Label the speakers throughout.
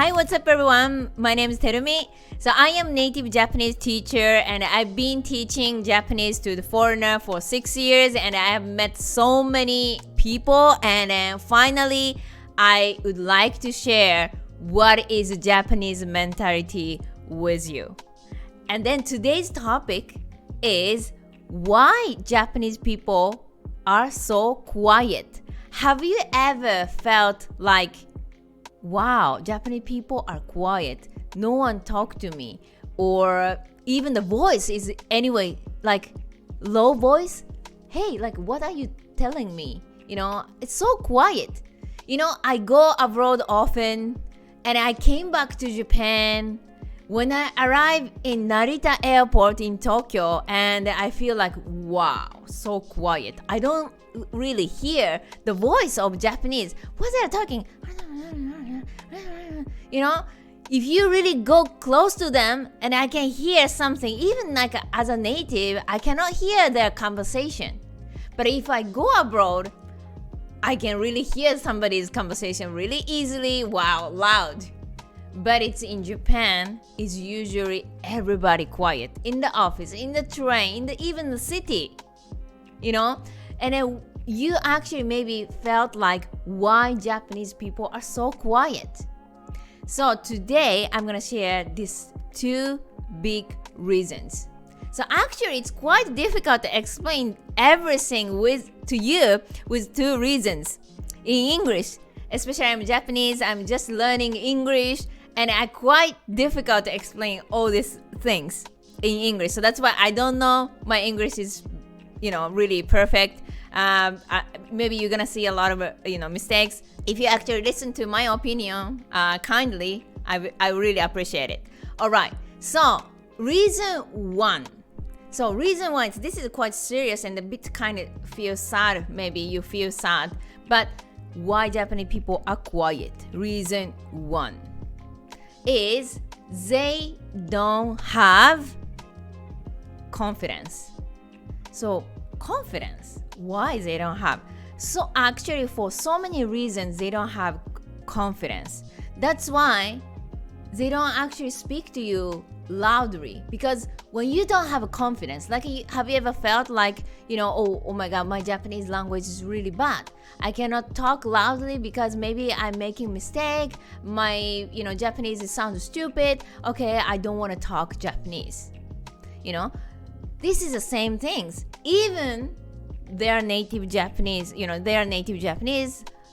Speaker 1: Hi, what's up everyone? My name is Terumi. So I am native Japanese teacher and I've been teaching Japanese to the foreigner for 6 years and I have met so many people and finally I would like to share what is Japanese mentality with you. And then today's topic is why Japanese people are so quiet. Have you ever felt like, wow, Japanese people are quiet, no one talk to me, or even the voice is anyway like low voice? Hey, like what are you telling me? It's so quiet. I go abroad often and I came back to Japan when I arrived in Narita airport in Tokyo, and I feel like, wow, so quiet. I don't really hear the voice of Japanese. What they're talking, if you really go close to them and I can hear something, even like as a native, I cannot hear their conversation. But if I go abroad, I can really hear somebody's conversation really easily, wow, loud. But it's in Japan, it's usually everybody quiet. In the office, in the train, even the city, And then you actually maybe felt like why Japanese people are so quiet. So today, I'm gonna share these two big reasons. So actually, it's quite difficult to explain everything to you with two reasons. In English, especially I'm Japanese, I'm just learning English, and it's quite difficult to explain all these things in English. So that's why I don't know my English is, really perfect. Maybe you're gonna see a lot of, mistakes. If you actually listen to my opinion kindly, I really appreciate it. All right. So reason one. This is quite serious and a bit kind of feel sad. Maybe you feel sad, but why Japanese people are quiet? Reason one is they don't have confidence. So confidence, why they don't have? So actually for so many reasons they don't have confidence. That's why they don't actually speak to you loudly, because when you don't have a confidence, like have you ever felt like, oh my god, my Japanese language is really bad, I cannot talk loudly because maybe I'm making mistake, my Japanese sounds stupid, okay, I don't want to talk Japanese. This is the same things. Even they're native Japanese,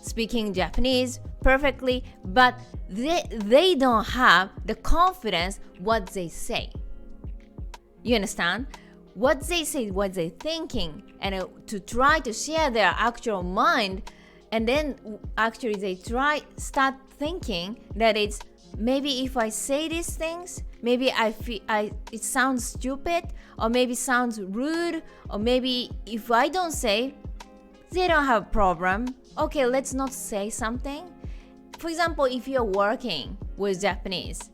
Speaker 1: speaking Japanese perfectly, but they don't have the confidence what they say. You understand? What they say, what they're thinking, and to try to share their actual mind, and then actually they start thinking that it's maybe if I say these things, maybe it sounds stupid, or maybe sounds rude, or maybe if I don't say, they don't have a problem. Okay, let's not say something. For example, if you're working with Japanese,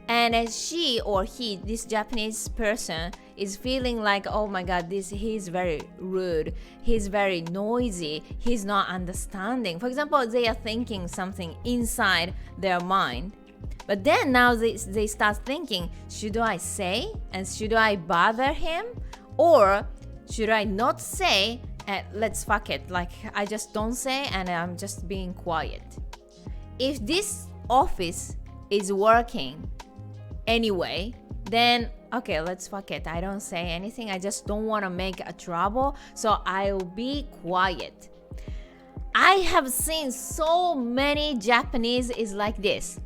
Speaker 1: and she or he, this Japanese person, is feeling like, oh my god, he's very rude, he's very noisy, he's not understanding. For example, they are thinking something inside their mind. But then now they start thinking, should I say and should I bother him? Or should I not say and let's fuck it, like I just don't say and I'm just being quiet. If this office is working anyway, then okay, let's fuck it. I don't say anything. I just don't want to make a trouble, so I'll be quiet. I have seen so many Japanese is like this.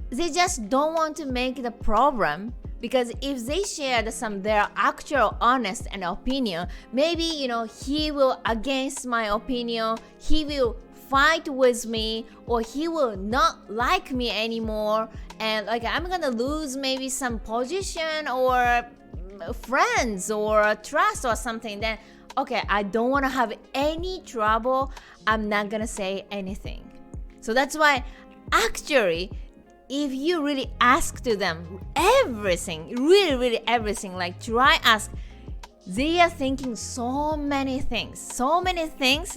Speaker 1: They just don't want to make the problem, because if they share their actual honest and opinion, maybe he will against my opinion, he will fight with me, or he will not like me anymore, and like I'm gonna lose maybe some position or friends or trust or something. Then okay, I don't want to have any trouble, I'm not gonna say anything. So that's why actually, if you really ask to them everything, really everything, like try ask, they are thinking so many things,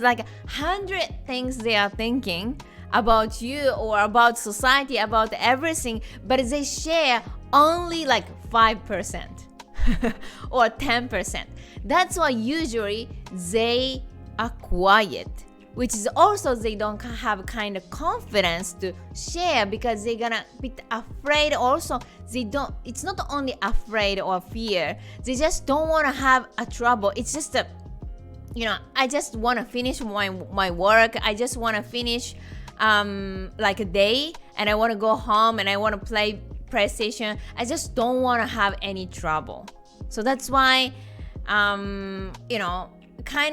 Speaker 1: like 100 things they are thinking about you or about society, about everything, but they share only like 5% or 10%. That's why usually they are quiet, which is also they don't have kind of confidence to share because they're gonna be afraid. Also, it's not only afraid or fear, they just don't want to have a trouble. It's just I just want to finish my work. I just want to finish like a day, and I want to go home and I want to play PlayStation. I just don't want to have any trouble. So that's why kind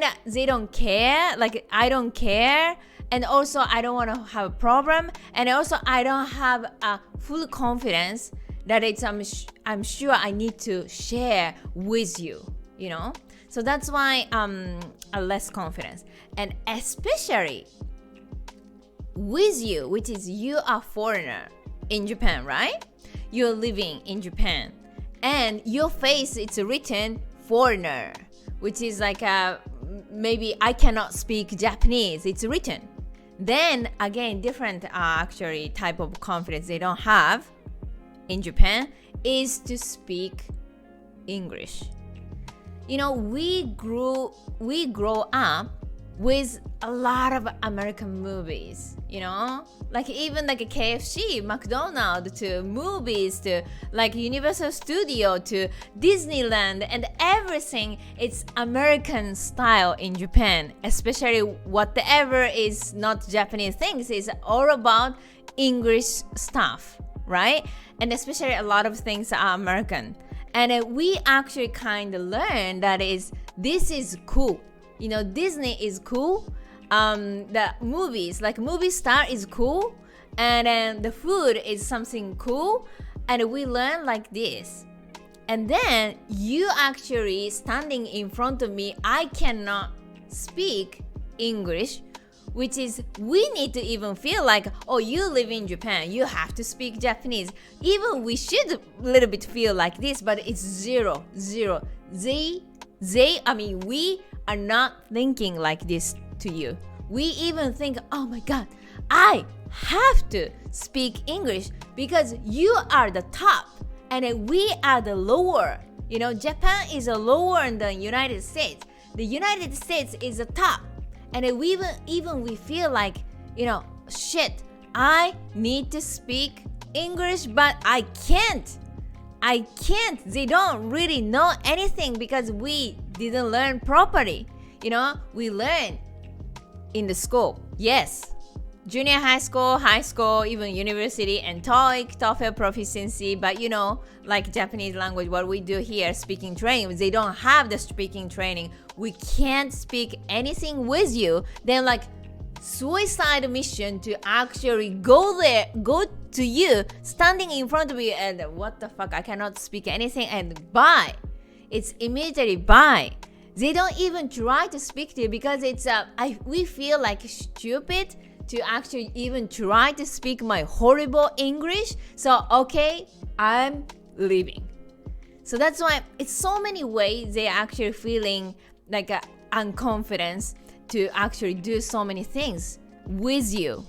Speaker 1: of they don't care, like I don't care, and also I don't want to have a problem, and also I don't have a full confidence that I'm sure I need to share with you, so that's why a less confidence. And especially with you, which is you are foreigner in Japan, right? You're living in Japan and your face it's written foreigner, which is like maybe I cannot speak Japanese, it's written. Then again, different actually type of confidence they don't have in Japan is to speak English. We grow up with a lot of American movies, like even like a KFC, McDonald's, to movies, to like Universal Studio, to Disneyland, and everything. It's American style in Japan, especially whatever is not Japanese things is all about English stuff, right? And especially a lot of things are American. And we actually kind of learn that this is cool. Disney is cool. The movies, like movie star is cool. And then the food is something cool. And we learn like this. And then you actually standing in front of me, I cannot speak English, which is we need to even feel like, oh, you live in Japan, you have to speak Japanese. Even we should a little bit feel like this, but it's zero. We are not thinking like this to you. We even think, oh my God, I have to speak English because you are the top and we are the lower. Japan is a lower than the United States. The United States is the top. And we feel like, shit, I need to speak English, but I can't. They don't really know anything because we didn't learn properly. We learn in the school. Yes. Junior high school, even university, and TOEIC, TOEFL proficiency. But like Japanese language, what we do here, speaking training, they don't have the speaking training. We can't speak anything with you. Then like suicide mission to actually go to you, standing in front of you, and what the fuck, I cannot speak anything, and bye. It's immediately bye. They don't even try to speak to you because we feel like stupid to actually even try to speak my horrible English. So okay, I'm leaving. So that's why it's so many ways they actually feeling like unconfidence to actually do so many things with you.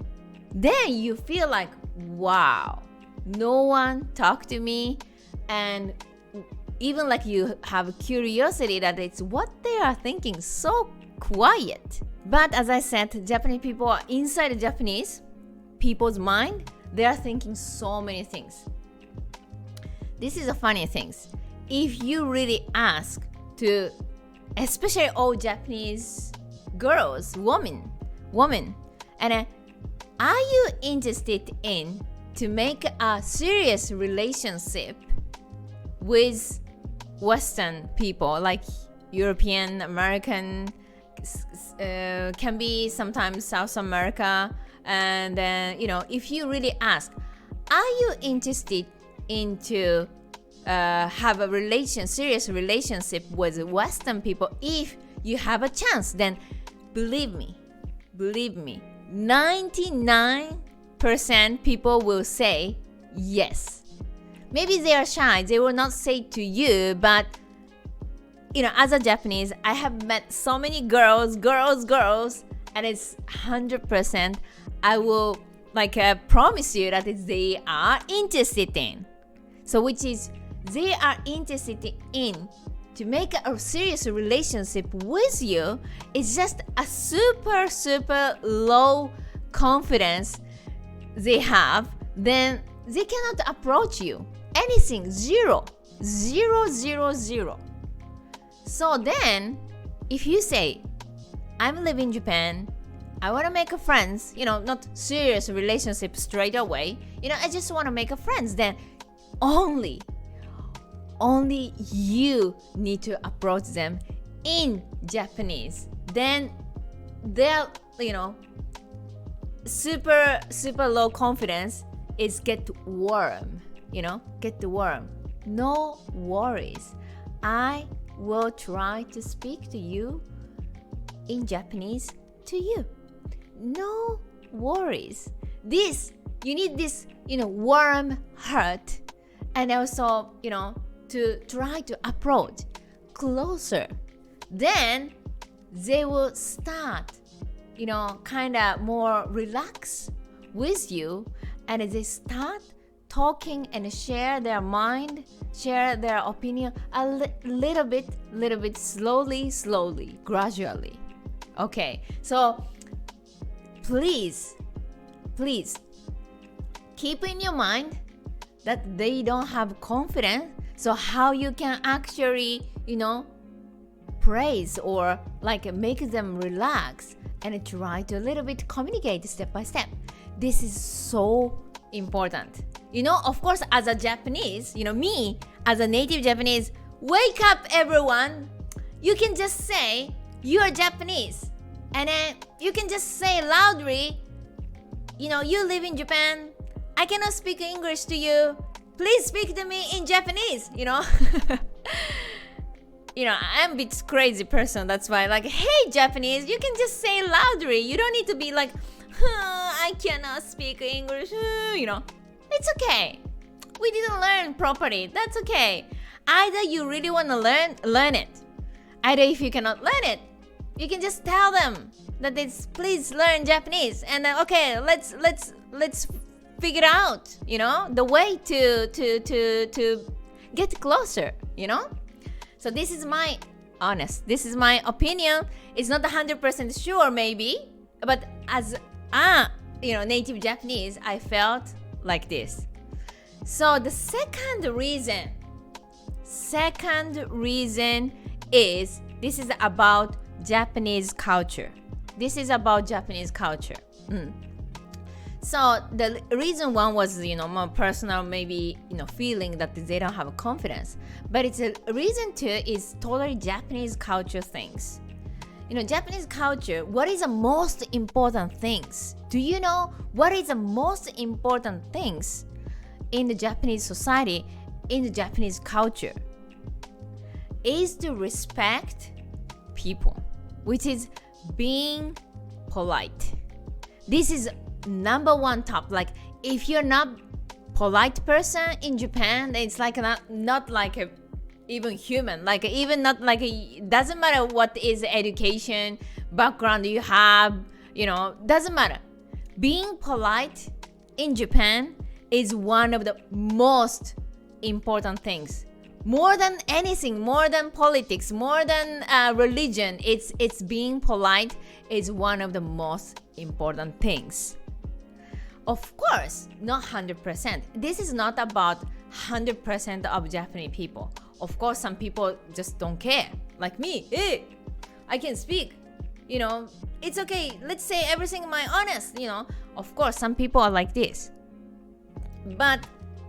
Speaker 1: Then you feel like, wow, no one talked to me, and even like you have curiosity that it's what they are thinking, so quiet. But as I said, Japanese people are inside the Japanese people's mind. They are thinking so many things. This is the funny things. If you really ask to, especially all Japanese girls, women, and are you interested in to make a serious relationship with Western people, like European, American, can be sometimes South America, and then if you really ask, are you interested into have a serious relationship with Western people? If you have a chance, then believe me, 99% people will say yes. Maybe they are shy, they will not say to you, but as a Japanese, I have met so many girls, and it's 100%. I will promise you that they are interested in. So which is they are interested in to make a serious relationship with you. It's just a super low confidence they have, then they cannot approach you. Anything, zero. So then, if you say, I'm living in Japan, I want to make a friends, not serious relationship straight away, I just want to make a friends, then only you need to approach them in Japanese. Then they're, super low confidence is get warm, get warm. No worries. I will try to speak to you in Japanese to you. No worries. You need this, warm heart, and also, to try to approach closer. Then they will start, kind of more relaxed with you, and they start talking and share their mind, share their opinion a little bit slowly, gradually. Okay, so please keep in your mind that they don't have confidence. So how you can actually, praise or make them relax and try to a little bit communicate step by step. This is so important. Of course, as a Japanese, me as a native Japanese, wake up everyone. You can just say you're Japanese, and then you can just say loudly, you live in Japan, I cannot speak English to you, please speak to me in Japanese. I'm a bit crazy person, that's why hey Japanese, you can just say loudly, you don't need to be I cannot speak English, it's okay. We didn't learn properly, that's okay. Either you really want to learn it. Either if you cannot learn it, you can just tell them that it's please learn Japanese, and then okay, let's figure out, the way to get closer, So this is my opinion. It's not 100% sure ready, but as native Japanese, I felt like this. So the second reason is this is about Japanese culture. So the reason one was, more personal, maybe, feeling that they don't have confidence. But it's a reason two is totally Japanese culture things. Japanese culture, what is the most important things? Do you know what is the most important things in the Japanese society, in the Japanese culture? Is to respect people, which is being polite. This is number one top. If you're not polite person in Japan, it's not even human, even not doesn't matter what is education background you have, doesn't matter. Being polite in Japan is one of the most important things. More than anything, more than politics, more than religion, it's being polite is one of the most important things. Of course, not 100%. This is not about 100% of Japanese people. Of course, some people just don't care. Like me, I can speak. It's okay. Let's say everything my honest. Of course, some people are like this. But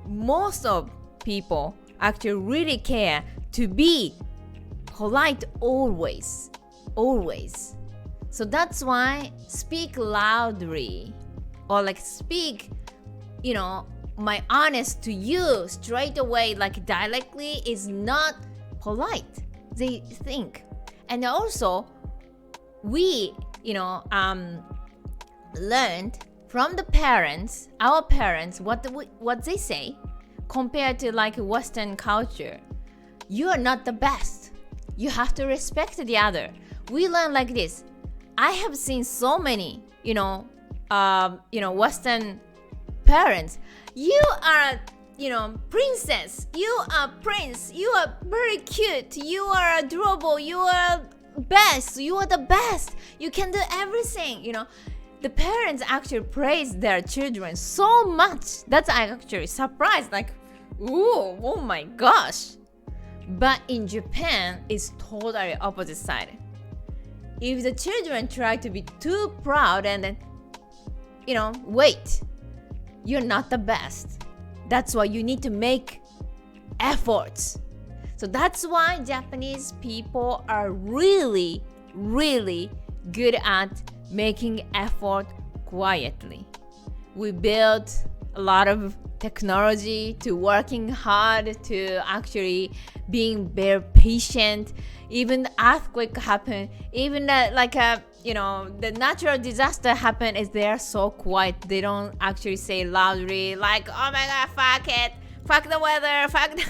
Speaker 1: most of people actually really care to be polite always. So that's why speak loudly or speak, my honest to you straight away, directly is not polite, they think. And also we, learned from the parents, our parents, what they say compared to Western culture. You are not the best. You have to respect the other. We learn like this. I have seen so many, Western parents. You are, princess. You are prince. You are very cute. You are adorable. You are best. You are the best. You can do everything. The parents actually praise their children so much. That's actually surprised. Like, ooh, oh my gosh. But in Japan, it's totally opposite side. If the children try to be too proud and then, wait, you're not the best. That's why you need to make efforts. So that's why Japanese people are really, really good at making effort quietly. We build a lot of technology to working hard to actually being very patient. Even the earthquake happen, even the natural disaster happen, is they're so quiet. They don't actually say loudly like, oh my god, fuck it, fuck the weather, fuck the,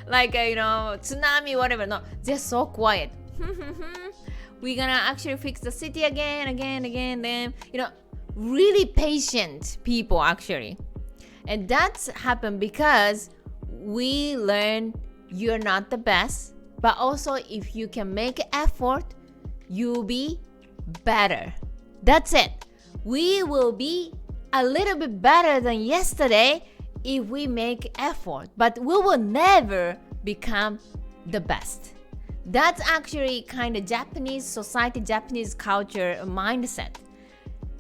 Speaker 1: tsunami, whatever. No, they're so quiet. We're gonna actually fix the city again, then, really patient people actually. And that's happened because we learn you're not the best, but also if you can make effort, you'll be better. That's it. We will be a little bit better than yesterday if we make effort, but we will never become the best. That's actually kind of Japanese society, Japanese culture mindset.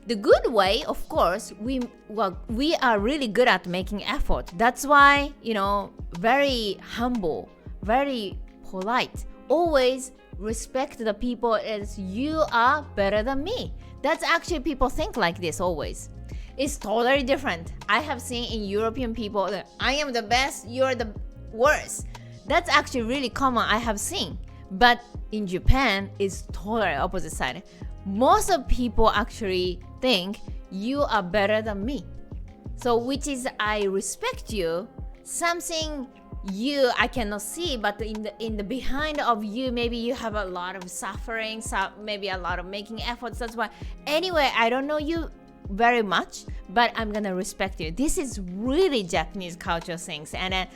Speaker 1: The good way, of course, we are really good at making effort. That's why, very humble, very polite. Always respect the people as you are better than me. That's actually people think like this always. It's totally different. I have seen in European people that I am the best, you're the worst. That's actually really common I have seen. But in Japan, it's totally opposite side. Most of people actually think you are better than me. So which is I respect you, something I cannot see, but in the behind of you, maybe you have a lot of suffering, maybe a lot of making efforts. That's why anyway, I don't know you very much, but I'm gonna respect you. This is really Japanese culture things, and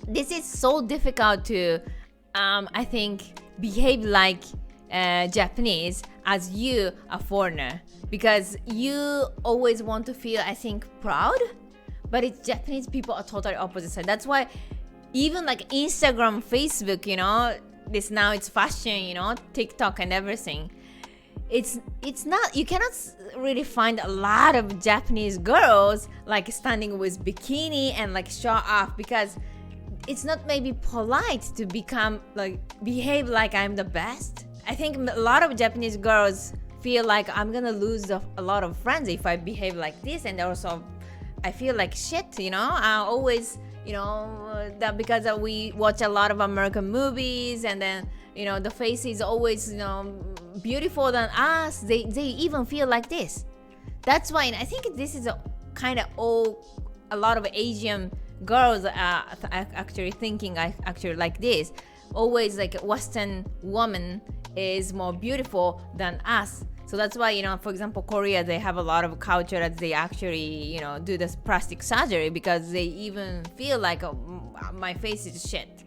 Speaker 1: this is so difficult to I think behave like Japanese as you a foreigner, because you always want to feel, I think, proud. But it's Japanese people are totally opposite side. That's why even like Instagram, Facebook, this now it's fashion, TikTok and everything. It's not, you cannot really find a lot of Japanese girls like standing with bikini and like show off, because it's not maybe polite to behave like I'm the best. I think a lot of Japanese girls feel like I'm gonna lose a lot of friends if I behave like this, and also I feel like shit, I always, that because we watch a lot of American movies, and then, the face is always, beautiful than us. They even feel like this. That's why I think this is a kind of a lot of Asian girls are actually thinking actually like this. Always like a Western woman is more beautiful than us. So that's why, for example, Korea, they have a lot of culture that they actually, do this plastic surgery because they even feel like, oh, my face is shit.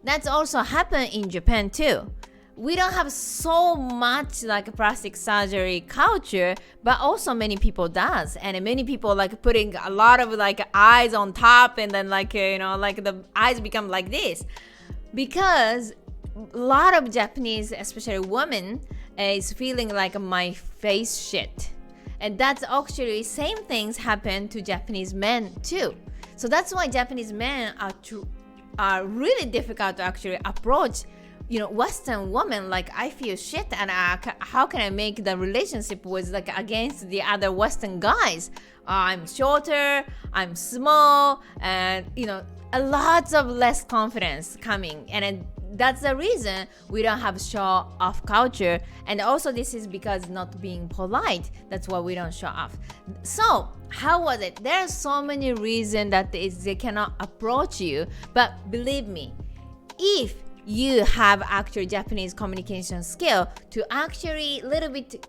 Speaker 1: That's also happened in Japan too. We don't have so much like plastic surgery culture, but also many people does. And many people like putting a lot of like eyes on top, and then like, like the eyes become like this. Because a lot of Japanese, especially women, is feeling like my face shit. And that's actually same things happen to Japanese men too. So that's why Japanese men are really difficult to actually approach, Western women. Like, I feel shit, and how can I make the relationship with like against the other Western guys? I'm shorter, I'm small, and a lot of less confidence coming, and that's the reason we don't have show off culture. And also this is because not being polite. That's why we don't show off. So how was it? There are so many reasons that they cannot approach you. But believe me, if you have actual Japanese communication skill to actually a little bit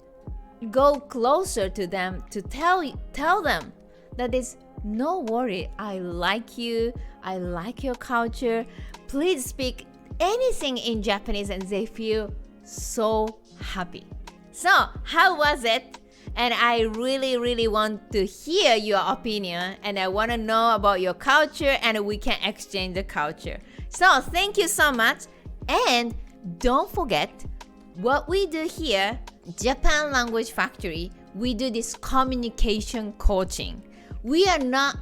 Speaker 1: go closer to them to tell them that is no worry, I like you, I like your culture, please speak anything in Japanese, and they feel so happy. So how was it? And I really want to hear your opinion, and I want to know about your culture, and we can exchange the culture. So thank you so much, and don't forget what we do here, Japan Language Factory. We do this communication coaching. We are not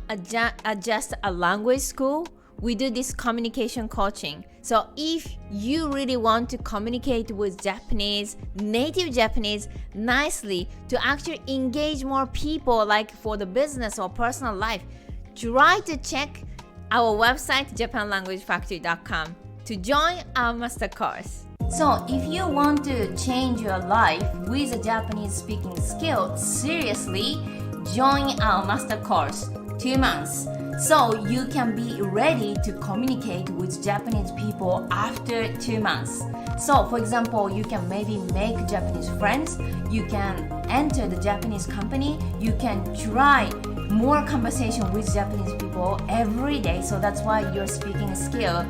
Speaker 1: just a language school. We do this communication coaching. So if you really want to communicate with Japanese, native Japanese nicely to actually engage more people, like for the business or personal life, try to check our website, japanlanguagefactory.com, to join our master course. So if you want to change your life with a Japanese speaking skill, seriously, join our master course, 2 months. So you can be ready to communicate with Japanese people after 2 months. So for example, you can maybe make Japanese friends, you can enter the Japanese company, you can try more conversation with Japanese people every day. So that's why your speaking skill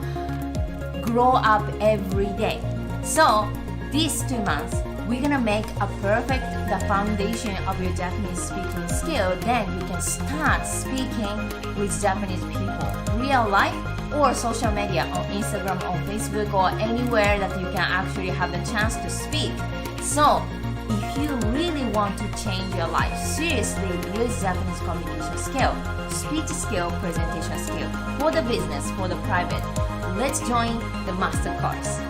Speaker 1: grow up every day. So these 2 months, we're gonna make a perfect the foundation of your Japanese speaking skill. Then you can start speaking with Japanese people, real life or social media, on Instagram, on Facebook, or anywhere that you can actually have the chance to speak. So if you really want to change your life seriously with Japanese communication skill, speech skill, presentation skill, for the business, for the private, let's join the master course.